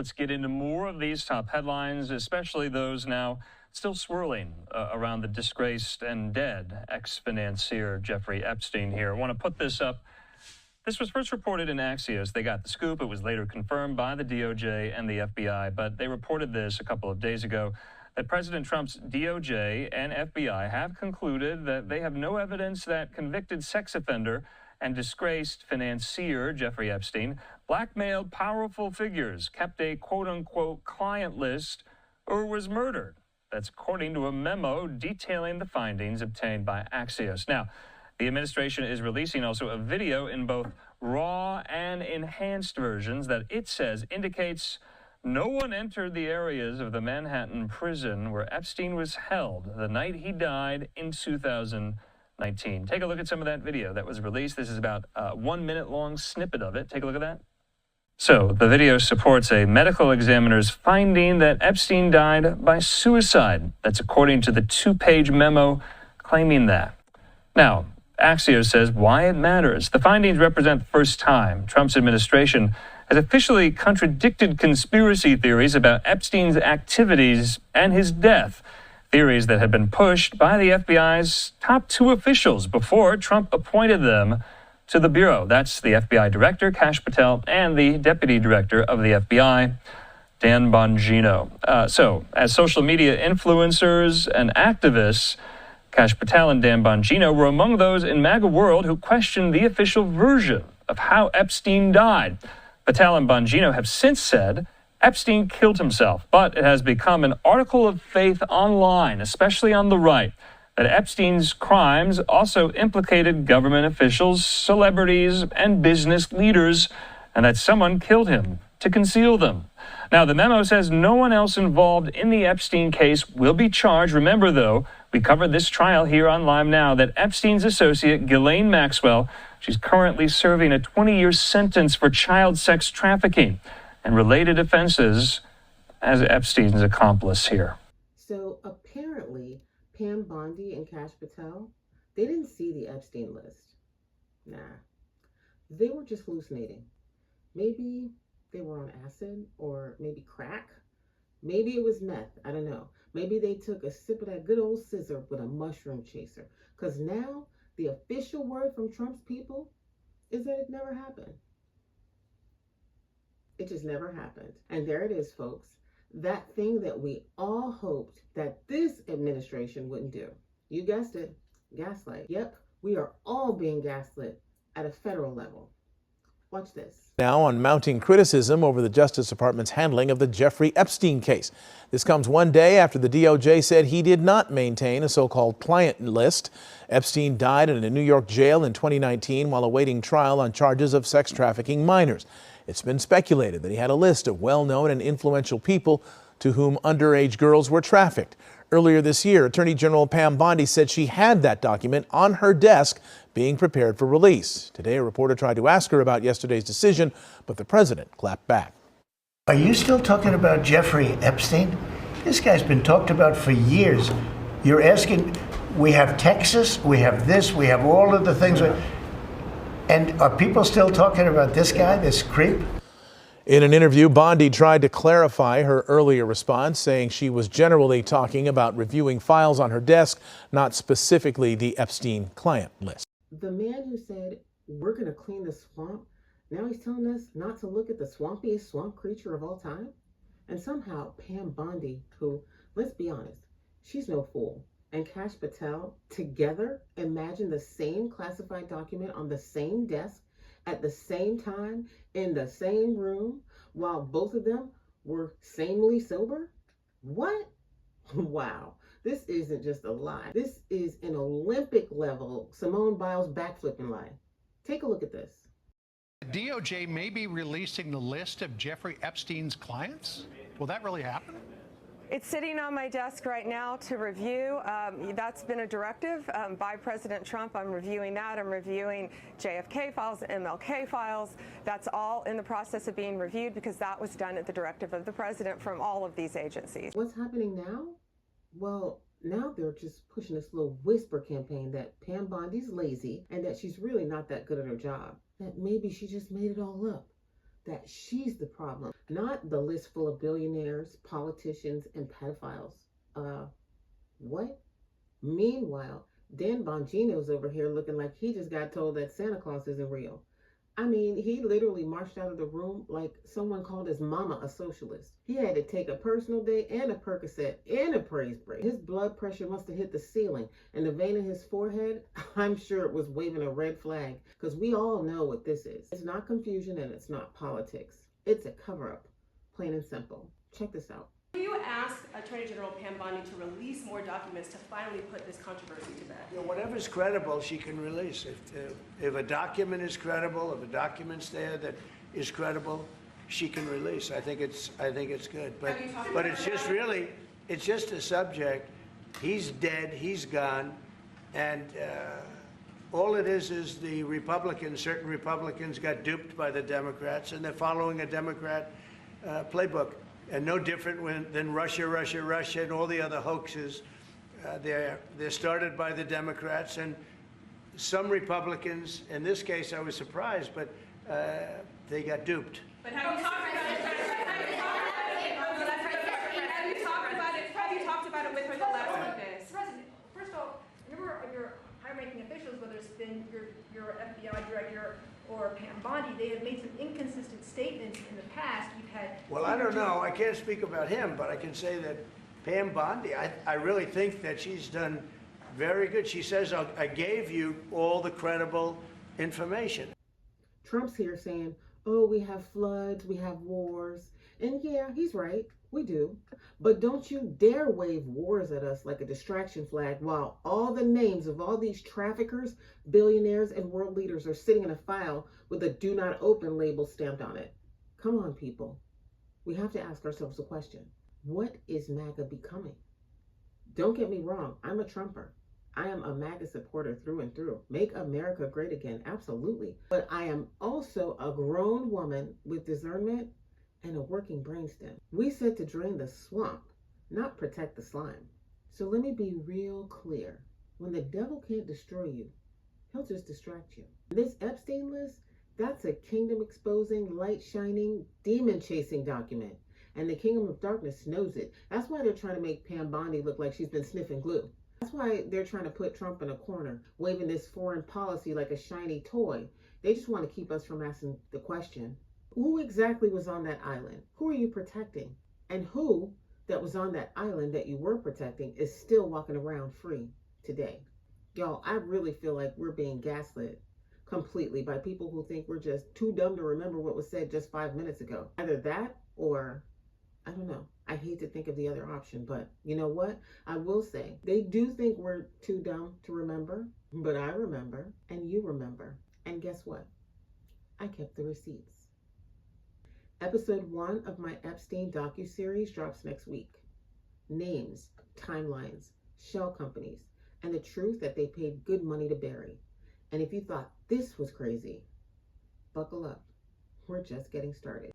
let's get into more of these top headlines, especially those now still swirling around the disgraced and dead ex-financier Jeffrey Epstein here. I want to put this up. This was first reported in Axios. They got the scoop. It was later confirmed by the DOJ and the FBI, but they reported this a couple of days ago, that President Trump's DOJ and FBI have concluded that they have no evidence that convicted sex offender and disgraced financier Jeffrey Epstein blackmailed powerful figures, kept a quote-unquote client list, or was murdered. That's according to a memo detailing the findings obtained by Axios. Now, the administration is releasing also a video in both raw and enhanced versions that it says indicates no one entered the areas of the Manhattan prison where Epstein was held the night he died in 2019. Take a look at some of that video that was released. This is about a 1 minute long snippet of it. Take a look at that. So the video supports a medical examiner's finding that Epstein died by suicide. That's according to the 2-page memo claiming that. Now, Axios says why it matters. The findings represent the first time Trump's administration has officially contradicted conspiracy theories about Epstein's activities and his death, theories that had been pushed by the FBI's top 2 officials before Trump appointed them to the Bureau. That's the FBI Director, Patel, and the Deputy Director of the FBI, Dan Bongino. So, as social media influencers and activists, Patel and Dan Bongino were among those in MAGA world who questioned the official version of how Epstein died. Patel and Bongino have since said Epstein killed himself, but it has become an article of faith online, especially on the right, that Epstein's crimes also implicated government officials, celebrities, and business leaders, and that someone killed him to conceal them. Now, the memo says no one else involved in the Epstein case will be charged. Remember, though, we covered this trial here on Live Now, that Epstein's associate, Ghislaine Maxwell, she's currently serving a 20-year sentence for child sex trafficking and related offenses as Epstein's accomplice here. So apparently, Pam Bondi and Patel, they didn't see the Epstein list. Nah, they were just hallucinating. Maybe they were on acid or maybe crack. Maybe it was meth. I don't know. Maybe they took a sip of that good old scissor with a mushroom chaser. Because now the official word from Trump's people is that it never happened. It just never happened. And there it is, folks. That thing that we all hoped that this administration wouldn't do. You guessed it. Gaslight. Yep, we are all being gaslit at a federal level. Watch this. Now on mounting criticism over the Justice Department's handling of the Jeffrey Epstein case. This comes one day after the DOJ said he did not maintain a so-called client list. Epstein died in a New York jail in 2019 while awaiting trial on charges of sex trafficking minors. It's been speculated that he had a list of well-known and influential people to whom underage girls were trafficked. Earlier this year, Attorney General Pam Bondi said she had that document on her desk being prepared for release. Today, a reporter tried to ask her about yesterday's decision, but the president clapped back. Are you still talking about Jeffrey Epstein? This guy's been talked about for years. You're asking, we have Texas, we have this, we have all of the things. And are people still talking about this guy, this creep? In an interview, Bondi tried to clarify her earlier response, saying she was generally talking about reviewing files on her desk, not specifically the Epstein client list. The man who said, we're going to clean the swamp, now he's telling us not to look at the swampiest swamp creature of all time? And somehow Pam Bondi, who, let's be honest, she's no fool, and Patel together imagine the same classified document on the same desk at the same time in the same room while both of them were sanely sober? What? Wow. This isn't just a lie. This is an Olympic level Simone Biles backflipping lie. Take a look at this. The DOJ may be releasing the list of Jeffrey Epstein's clients. Will that really happen? It's sitting on my desk right now to review. That's been a directive by President Trump. I'm reviewing that. I'm reviewing JFK files, MLK files. That's all in the process of being reviewed because that was done at the directive of the president from all of these agencies. What's happening now? Well, now they're just pushing this little whisper campaign that Pam Bondi's lazy and that she's really not that good at her job. That maybe she just made it all up. That she's the problem, not the list full of billionaires, politicians, and pedophiles. What? Meanwhile, Dan Bongino's over here looking like he just got told that Santa Claus isn't real. I mean, he literally marched out of the room like someone called his mama a socialist. He had to take a personal day and a Percocet and a praise break. His blood pressure must have hit the ceiling, and the vein in his forehead, I'm sure it was waving a red flag, because we all know what this is. It's not confusion and it's not politics. It's a cover-up, plain and simple. Check this out. Will you ask Attorney General Pam Bondi to release more documents to finally put this controversy to bed? You know, whatever's credible, she can release. If a document is credible, if a document's there that is credible, she can release. I think it's good. But it's just really, it's just a subject. He's dead. He's gone, and all it is the Republicans. Certain Republicans got duped by the Democrats, and they're following a Democrat playbook. And no different than Russia, and all the other hoaxes. They're started by the Democrats, and some Republicans, in this case I was surprised, but they got duped. But have you talked about it? Have you talked about it with her the last witness? President, first of all, a number of your high-ranking officials, whether it's been your FBI director or Pam Bondi, they have made some inconsistent statements in the past. You've had. Well, I don't know. I can't speak about him, but I can say that Pam Bondi, I really think that she's done very good. She says, I gave you all the credible information. Trump's here saying, oh, we have floods, we have wars. And yeah, he's right. We do. But don't you dare wave wars at us like a distraction flag while all the names of all these traffickers, billionaires, and world leaders are sitting in a file with a do not open label stamped on it. Come on, people. We have to ask ourselves a question. What is MAGA becoming? Don't get me wrong. I'm a Trumper. I am a MAGA supporter through and through. Make America great again. Absolutely. But I am also a grown woman with discernment and a working brainstem. We said to drain the swamp, not protect the slime. So let me be real clear. When the devil can't destroy you, he'll just distract you. This Epstein list, that's a kingdom exposing, light shining, demon chasing document. And the kingdom of darkness knows it. That's why they're trying to make Pam Bondi look like she's been sniffing glue. That's why they're trying to put Trump in a corner, waving this foreign policy like a shiny toy. They just want to keep us from asking the question, who exactly was on that island? Who are you protecting? And who that was on that island that you were protecting is still walking around free today? Y'all, I really feel like we're being gaslit completely by people who think we're just too dumb to remember what was said just 5 minutes ago. Either that or, I don't know. I hate to think of the other option, but you know what? I will say, they do think we're too dumb to remember, but I remember, and you remember. And guess what? I kept the receipts. Episode 1 of my Epstein docuseries drops next week. Names, timelines, shell companies, and the truth that they paid good money to bury. And if you thought this was crazy, buckle up. We're just getting started.